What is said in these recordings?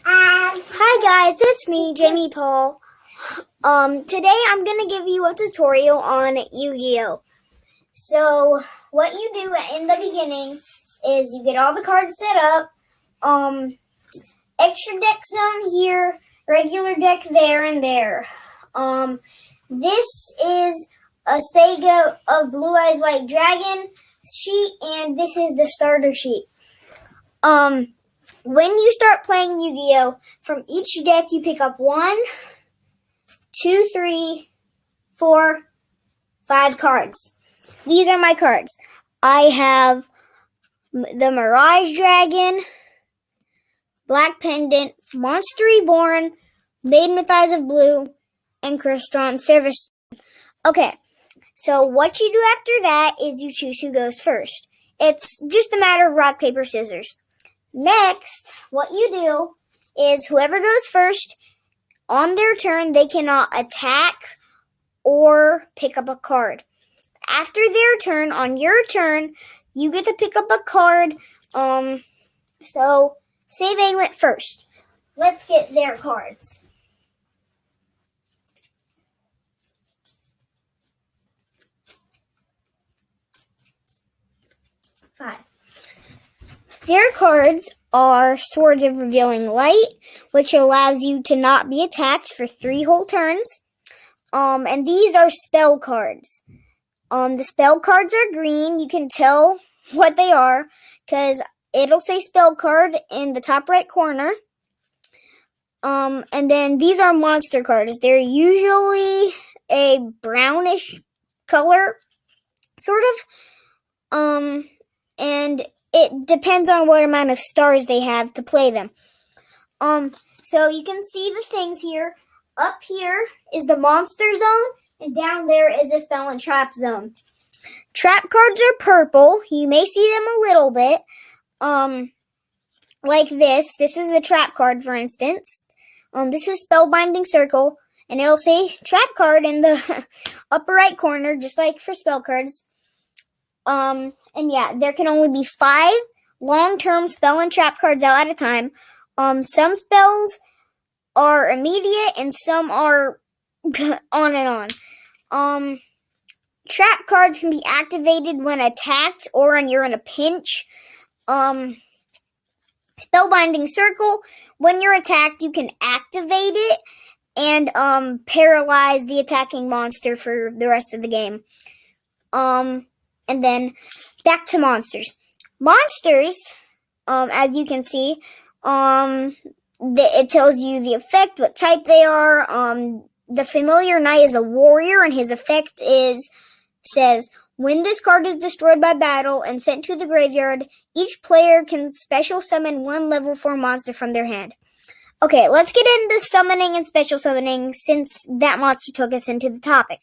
Hi guys, it's me, Jamey Paul. Today I'm gonna give you a tutorial on Yu-Gi-Oh. So what you do in the beginning is you get all the cards set up. Extra deck zone here, regular deck there and there. This is a Sega of Blue Eyes White Dragon sheet, and this is the starter sheet. When you start playing Yu-Gi-Oh, from each deck you pick up 1, 2, 3, 4, 5 cards. These are my cards. I have the Mirage Dragon, Black Pendant, Monster Reborn, Maiden with Eyes of Blue, and Crystron Service. Okay, so what you do after that is you choose who goes first. It's just a matter of rock, paper, scissors. Next, what you do is whoever goes first, on their turn, they cannot attack or pick up a card. After their turn, on your turn, you get to pick up a card. So, say they went first. Let's get their cards. Five. Their cards are Swords of Revealing Light, which allows you to not be attacked for 3 whole turns. And these are spell cards. The spell cards are green. You can tell what they are because it'll say spell card in the top right corner. And then these are monster cards. They're usually a brownish color, sort of. And it depends on what amount of stars they have to play them. So you can see the things here. Up here is the monster zone, and down there is the spell and trap zone. Trap cards are purple. You may see them a little bit. Like this. This is a trap card, for instance. This is Spellbinding Circle, and it'll say trap card in the upper right corner, just like for spell cards. And yeah, there can only be 5 long-term spell and trap cards out at a time. Some spells are immediate and some are on and on. Trap cards can be activated when attacked or when you're in a pinch. Spellbinding Circle, when you're attacked, you can activate it and paralyze the attacking monster for the rest of the game. And then back to monsters. Monsters, as you can see, it tells you the effect, what type they are. The Familiar Knight is a warrior, and his effect says, when this card is destroyed by battle and sent to the graveyard, each player can special summon 1 level 4 monster from their hand. Okay, let's get into summoning and special summoning since that monster took us into the topic.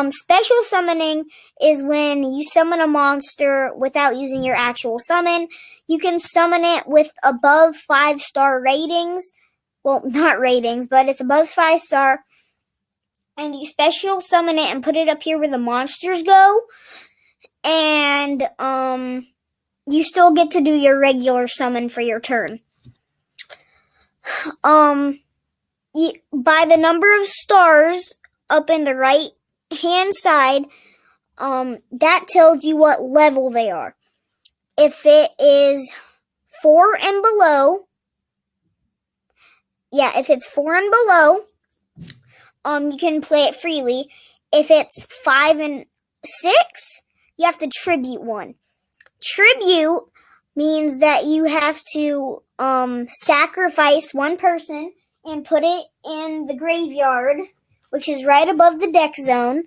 Special summoning is when you summon a monster without using your actual summon. You can summon it with above 5-star ratings. Well, not ratings, but it's above 5-star. And you special summon it and put it up here where the monsters go. And you still get to do your regular summon for your turn. By the number of stars up in the right hand side, that tells you what level they are. If it is 4 and below, if it's 4 and below, you can play it freely. If it's 5 and 6, you have to tribute 1. Tribute means that you have to sacrifice 1 person and put it in the graveyard, which is right above the deck zone.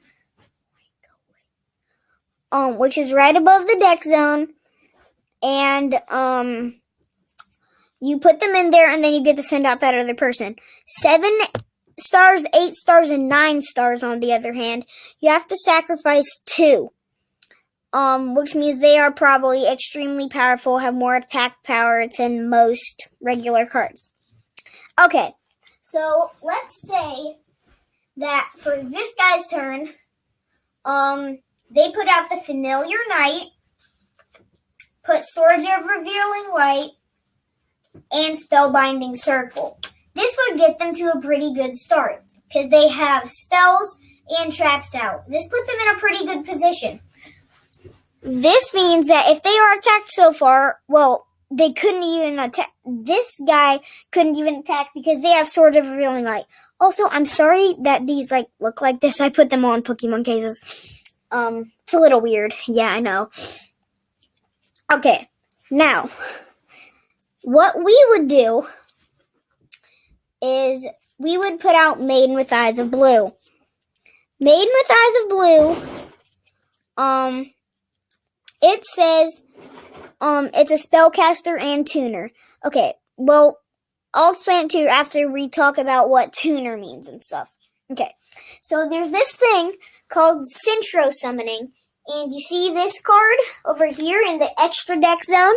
And you put them in there, and then you get to send out that other person. 7 stars, 8 stars, and 9 stars, on the other hand, you have to sacrifice 2. Which means they are probably extremely powerful, have more attack power than most regular cards. Okay, so let's say that for this guy's turn, they put out the Familiar Knight, put Swords of Revealing Light, and Spellbinding Circle. This would get them to a pretty good start because they have spells and traps out. This puts them in a pretty good position. This means that if they are attacked so far, well, they couldn't even attack. This guy couldn't even attack because they have Swords of Revealing Light. Also, I'm sorry that these look like this. I put them on Pokemon cases. It's a little weird. Yeah, I know. Okay, now, what we would do is we would put out Maiden with Eyes of Blue. Maiden with Eyes of Blue, it says, it's a spellcaster and tuner. Okay, well, I'll explain it to you after we talk about what tuner means and stuff. Okay, so there's this thing called Synchro Summoning, and you see this card over here in the extra deck zone?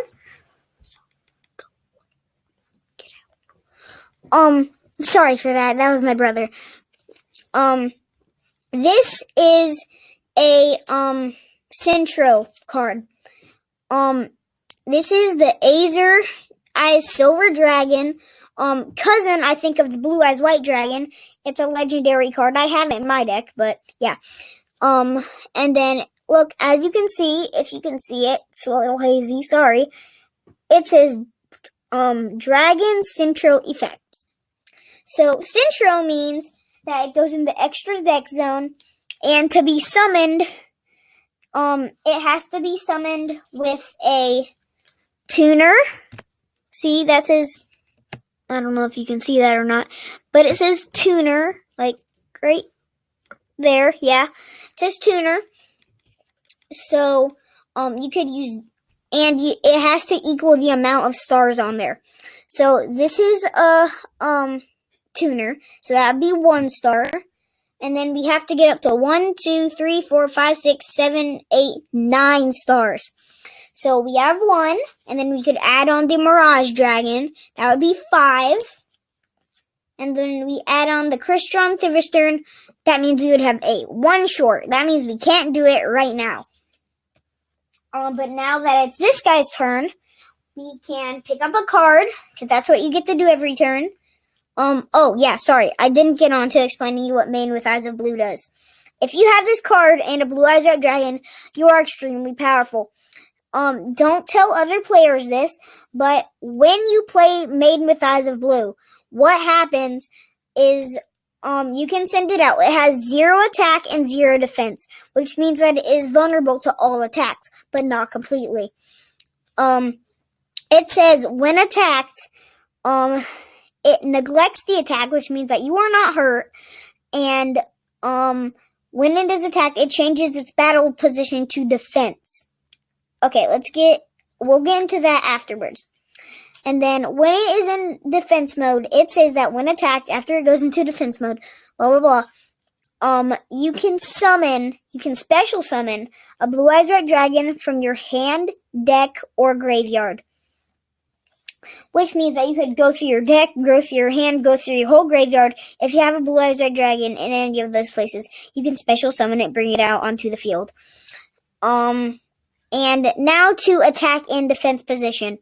Get out. Sorry for that. That was my brother. This is a, Synchro card. This is the Azure Eyes Silver Dragon, cousin, I think, of the Blue Eyes White Dragon. It's a legendary card. I have it in my deck, but yeah. And then, look, as you can see, if you can see it, it's a little hazy, sorry. It says, Dragon Synchro Effects. So, Synchro means that it goes in the extra deck zone, and to be summoned, it has to be summoned with a tuner. See, that says, I don't know if you can see that or not, but it says tuner, like right there, yeah. It says tuner. So, you could use, and it has to equal the amount of stars on there. So, this is a, tuner, so that would be 1 star. And then we have to get up to 1, 2, 3, 4, 5, 6, 7, 8, 9 stars. So we have 1, and then we could add on the Mirage Dragon. That would be 5. And then we add on the Crystron Thivistern. That means we would have 8. 1 short. That means we can't do it right now. But now that it's this guy's turn, we can pick up a card, because that's what you get to do every turn. Oh, yeah, sorry. I didn't get on to explaining you what Maiden with Eyes of Blue does. If you have this card and a Blue Eyes Red Dragon, you are extremely powerful. Don't tell other players this, but when you play Maiden with Eyes of Blue, what happens is, you can send it out. It has 0 attack and 0 defense, which means that it is vulnerable to all attacks, but not completely. It says, when attacked, it neglects the attack, which means that you are not hurt, and when it is attacked, it changes its battle position to defense. Okay, we'll get into that afterwards. And then when it is in defense mode, it says that when attacked, after it goes into defense mode, blah, blah, blah, you can special summon a Blue Eyes Red Dragon from your hand, deck, or graveyard. Which means that you could go through your deck, go through your hand, go through your whole graveyard. If you have a Blue Eyes Red Dragon in any of those places, you can special summon it, bring it out onto the field. And now to attack and defense position.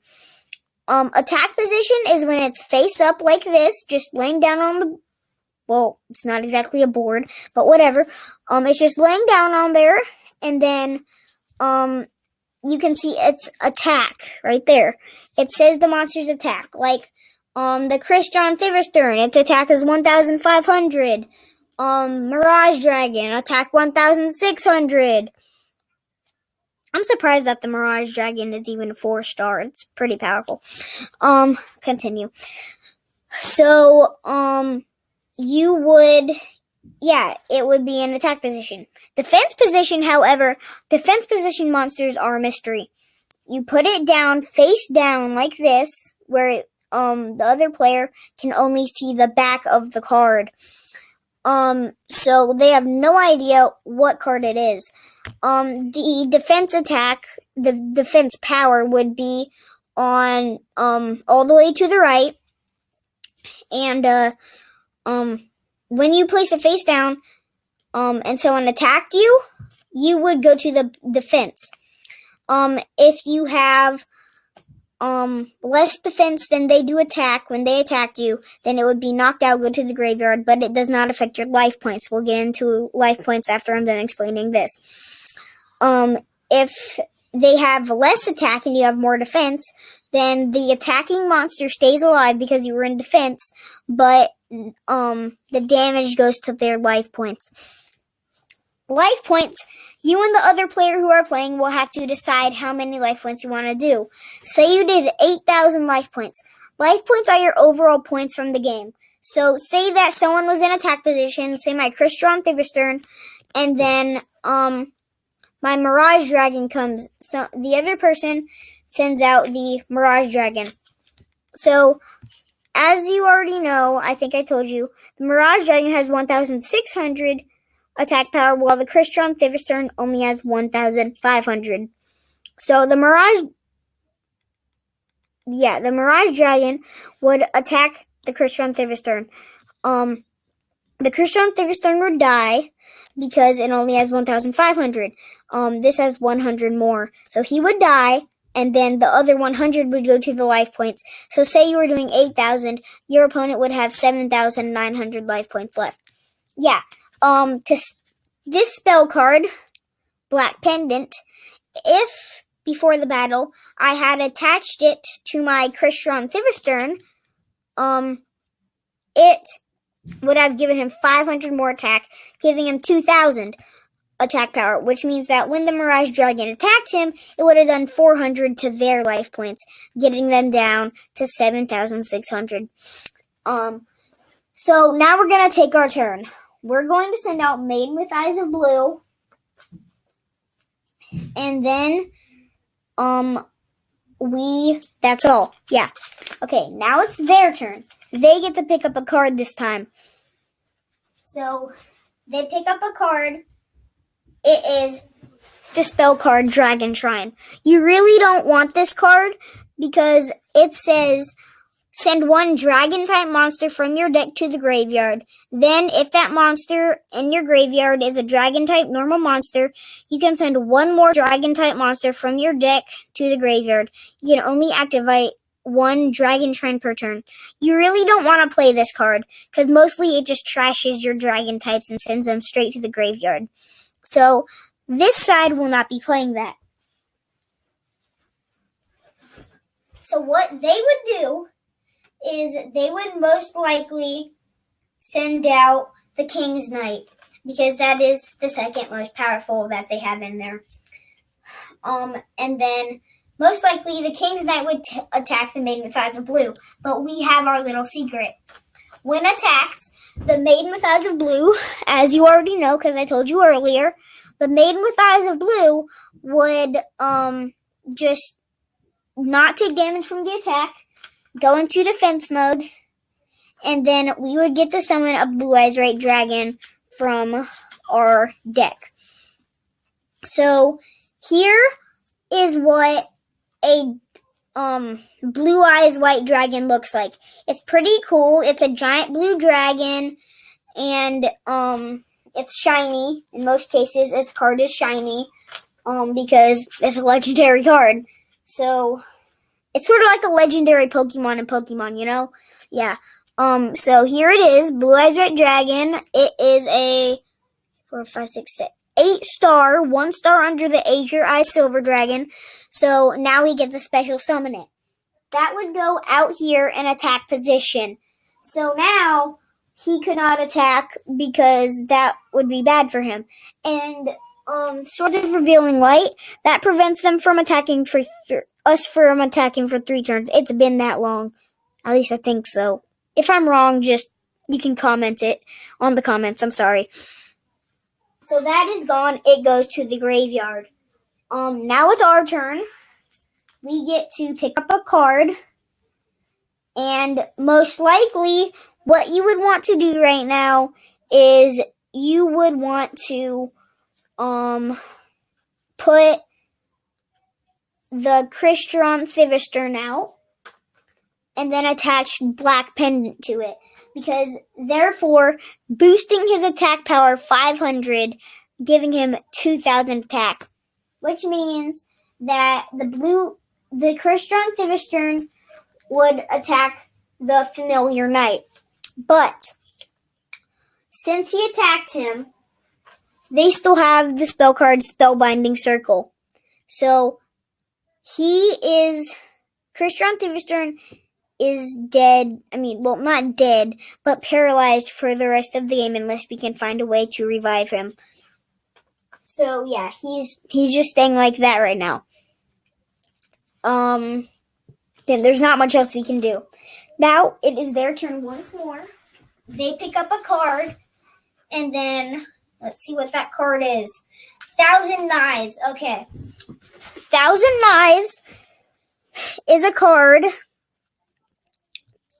Attack position is when it's face up like this, just laying down on the, well, it's not exactly a board, but whatever. It's just laying down on there, and then, you can see its attack right there. It says the monster's attack, like, the Crystron Thivistern, its attack is 1,500. Mirage Dragon, attack 1,600. I'm surprised that the Mirage Dragon is even a 4-star. It's pretty powerful. Continue. So, you would, yeah, it would be an attack position. Defense position, however, defense position monsters are a mystery. You put it down, face down, like this, where the other player can only see the back of the card. So they have no idea what card it is. The defense attack, the defense power would be on, all the way to the right. And, when you place it face down, and someone attacked you, you would go to the defense. If you have, less defense, then they do attack. When they attacked you, then it would be knocked out, go to the graveyard, but it does not affect your life points. We'll get into life points after I'm done explaining this. If they have less attack and you have more defense, then the attacking monster stays alive because you were in defense, but the damage goes to their life points. Life points, you and the other player who are playing will have to decide how many life points you want to do. Say you did 8,000 life points. Life points are your overall points from the game. So say that someone was in attack position, say my Christian Thiverstern, and then my Mirage Dragon comes. So the other person sends out the Mirage Dragon. So as you already know, I think I told you, the Mirage Dragon has 1,600 attack power, while the Christian Thiverstern only has 1,500. So the Mirage Dragon would attack the Christian Thiverstern. The Christian Thiverstern would die because it only has 1,500. This has 100 more. So he would die, and then the other 100 would go to the life points. So say you were doing 8,000, your opponent would have 7,900 life points left. Yeah. This spell card, Black Pendant, if before the battle I had attached it to my Christian Thiverstern, it would have given him 500 more attack, giving him 2,000 attack power, which means that when the Mirage Dragon attacked him, it would have done 400 to their life points, getting them down to 7,600. So now we're going to take our turn. We're going to send out Maiden with Eyes of Blue. And then, that's all. Yeah. Okay, now it's their turn. They get to pick up a card this time. So, they pick up a card. It is the spell card, Dragon Shrine. You really don't want this card because it says, send one dragon-type monster from your deck to the graveyard. Then, if that monster in your graveyard is a dragon-type normal monster, you can send one more dragon-type monster from your deck to the graveyard. You can only activate one Dragon Shrine per turn. You really don't want to play this card, because mostly it just trashes your dragon types and sends them straight to the graveyard. So, this side will not be playing that. So, what they would do is they would most likely send out the King's Knight, because that is the second most powerful that they have in there. And then most likely the King's Knight would attack the Maiden with Eyes of Blue, but we have our little secret. When attacked, the Maiden with Eyes of Blue, as you already know because I told you earlier, the Maiden with Eyes of Blue would just not take damage from the attack, go into defense mode, and then we would get to summon a Blue Eyes White Dragon from our deck. So here is what a Blue Eyes White Dragon looks like. It's pretty cool. It's a giant blue dragon, and it's shiny. In most cases, its card is shiny because it's a legendary card. So it's sort of like a legendary Pokemon in Pokemon, you know? Yeah. So here it is, Blue Eyes White Dragon. It is a 8-star, 1 star under the Azure Eye Silver Dragon. So now he gets a special summon it. That would go out here in attack position. So now he could not attack because that would be bad for him. And Swords of Revealing Light, that prevents them from attacking for us from attacking for 3 turns. It's been that long. At least I think so. If I'm wrong, just you can comment it on the comments. I'm sorry. So that is gone. It goes to the graveyard. Now it's our turn. We get to pick up a card. And most likely, what you would want to do right now is you would want to put the Christian Thiverstern out and then attach Black Pendant to it. Because, therefore, boosting his attack power 500, giving him 2,000 attack. Which means that the blue the Crystron Thivistern would attack the familiar knight. But since he attacked him, they still have the spell card Spellbinding Circle. So Crystron Thivistern is dead. Not dead, but paralyzed for the rest of the game unless we can find a way to revive him. So yeah, he's just staying like that right now. Then there's not much else we can do. Now it is their turn once more. They pick up a card, and then let's see what that card is. 1,000 Knives. Okay. 1,000 Knives is a card.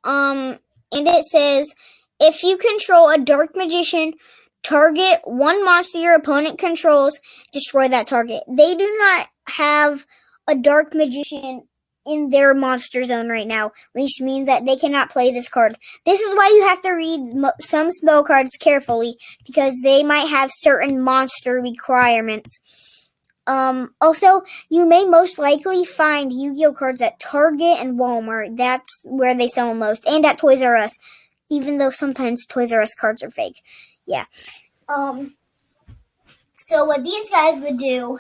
And it says, if you control a dark magician, target one monster your opponent controls, destroy that target. They do not have a dark magician in their monster zone right now, which means that they cannot play this card. This is why you have to read some spell cards carefully, because they might have certain monster requirements. Also, you may most likely find Yu-Gi-Oh cards at Target and Walmart. That's where they sell them most, and at Toys R Us, even though sometimes Toys R Us cards are fake. Yeah. So what these guys would do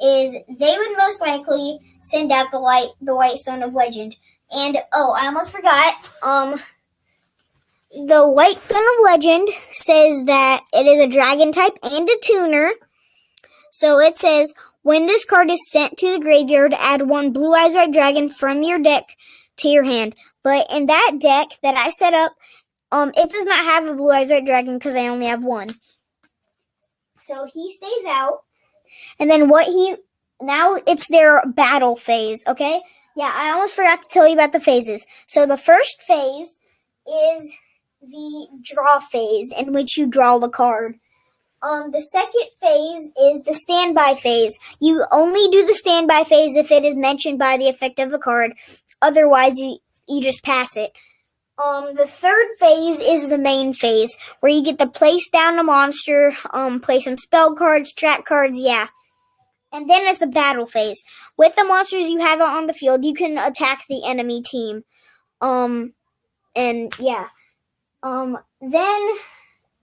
is they would most likely send out the White Stone of Legend. And, I almost forgot, the White Stone of Legend says that it is a dragon type and a tuner. So it says, when this card is sent to the graveyard, add one Blue Eyes White Dragon from your deck to your hand. But in that deck that I set up, it does not have a Blue Eyes White Dragon because I only have one. So he stays out. And then now it's their battle phase, okay? Yeah, I almost forgot to tell you about the phases. So the first phase is the draw phase, in which you draw the card. The second phase is the standby phase. You only do the standby phase if it is mentioned by the effect of a card. Otherwise, you just pass it. The third phase is the main phase, where you get to place down a monster, play some spell cards, trap cards, yeah. And then it's the battle phase. With the monsters you have out on the field, you can attack the enemy team. And yeah. Then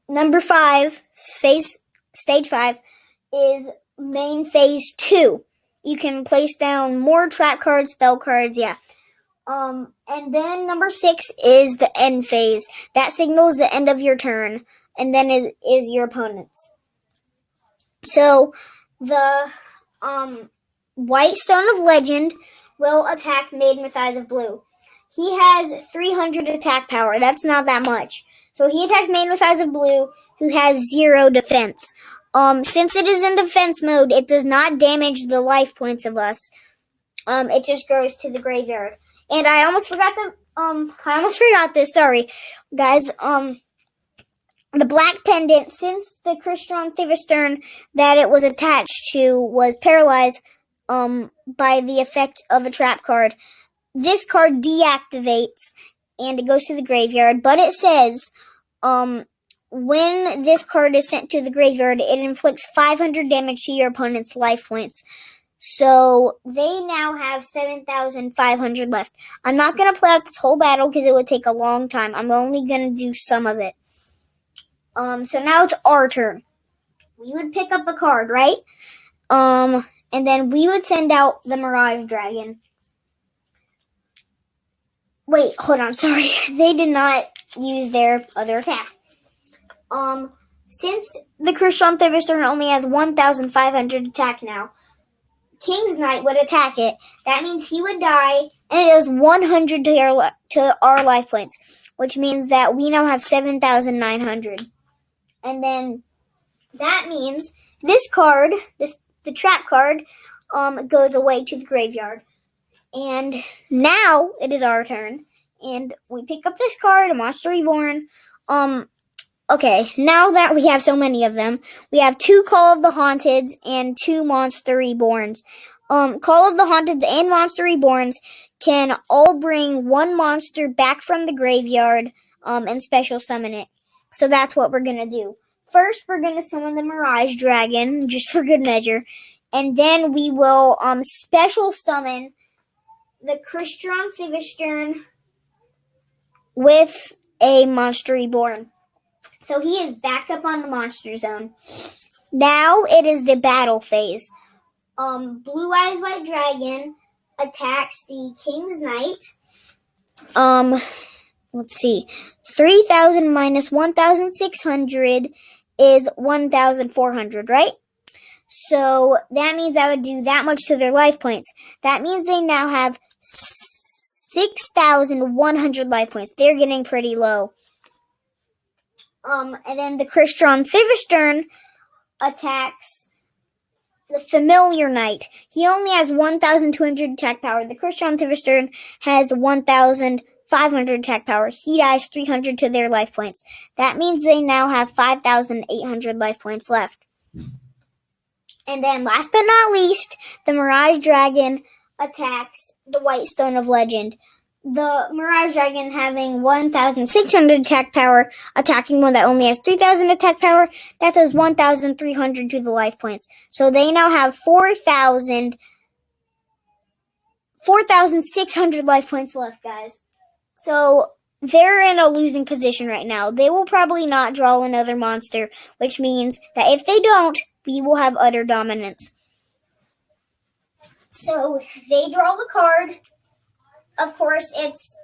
number 5, stage 5, is main phase 2. You can place down more trap cards, spell cards, yeah. And then number 6 is the end phase. That signals the end of your turn, and then it is your opponent's. So the White Stone of Legend will attack Maiden with Eyes of Blue. He has 300 attack power. That's not that much. So he attacks Maiden with Eyes of Blue, who has 0 defense. Since it is in defense mode, it does not damage the life points of us. It just goes to the graveyard. And I almost forgot this. Sorry, guys. The black pendant, since the Crystron Thivistern that it was attached to was paralyzed by the effect of a trap card, this card deactivates and it goes to the graveyard. But it says, when this card is sent to the graveyard, it inflicts 500 damage to your opponent's life points. So they now have 7,500 left. I'm not going to play out this whole battle because it would take a long time. I'm only going to do some of it. So now it's our turn. We would pick up a card, right? And then we would send out the Mirage Dragon. Wait, hold on, sorry. They did not use their other attack. Since the Crystron Thivistern only has 1,500 attack now, King's Knight would attack it. That means he would die, and it does 100 to our life points, which means that we now have 7,900. And then that means this card, the trap card, goes away to the graveyard. And now it is our turn, and we pick up this card, a Monster Reborn. Okay, now that we have so many of them, we have 2 Call of the Haunteds and 2 Monster Reborns. Call of the Haunteds and Monster Reborns can all bring one monster back from the graveyard, and special summon it. So that's what we're going to do. First, we're going to summon the Mirage Dragon, just for good measure. And then we will special summon the Crystron Thivistern with a Monster Reborn. So he is back up on the Monster Zone. Now it is the battle phase. Blue Eyes White Dragon attacks the King's Knight. Let's see. 3,000 minus 1,600 is 1,400, right? So that means I would do that much to their life points. That means they now have 6,100 life points. They're getting pretty low. And then the Crystron Thivistern attacks the Familiar Knight. He only has 1,200 attack power. The Crystron Thivistern has 1,500 attack power. He dies 300 to their life points. That means they now have 5,800 life points left. And then last but not least, the Mirage Dragon attacks the White Stone of Legend. The Mirage Dragon having 1,600 attack power, attacking one that only has 3,000 attack power, that does 1,300 to the life points. So they now have 4,600 life points left, guys. So they're in a losing position right now. They will probably not draw another monster, which means that if they don't, we will have utter dominance. So they draw the card. Of course, it's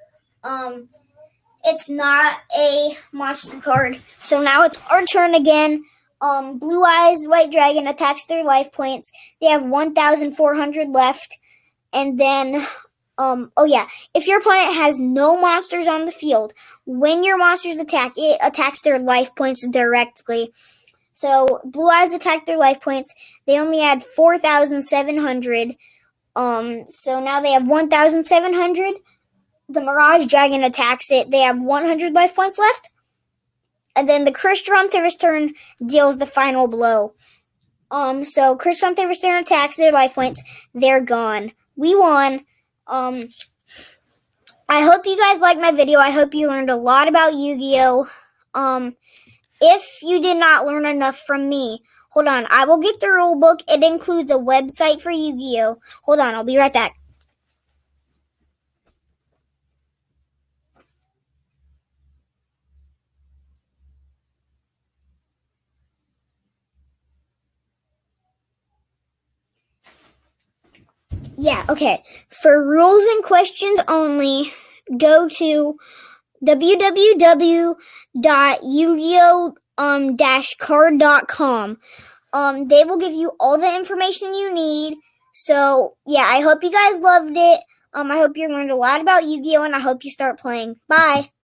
not a monster card. So now it's our turn again. Blue Eyes White Dragon attacks their life points. They have 1,400 left. And then, if your opponent has no monsters on the field, when your monsters attack, it attacks their life points directly. So Blue Eyes attack their life points. They only had 4,700. So now they have 1,700. The Mirage Dragon attacks it. They have 100 life points left. And then the Crystron Thivistern deals the final blow. So Crystron Thivistern attacks their life points. They're gone. We won. I hope you guys liked my video. I hope you learned a lot about Yu-Gi-Oh! If you did not learn enough from me, hold on. I will get the rule book. It includes a website for Yu-Gi-Oh! Hold on. I'll be right back. Yeah, okay. For rules and questions only, go to www.yougioh-card.com. They will give you all the information you need. So, yeah, I hope you guys loved it. I hope you learned a lot about Yu-Gi-Oh! And I hope you start playing. Bye!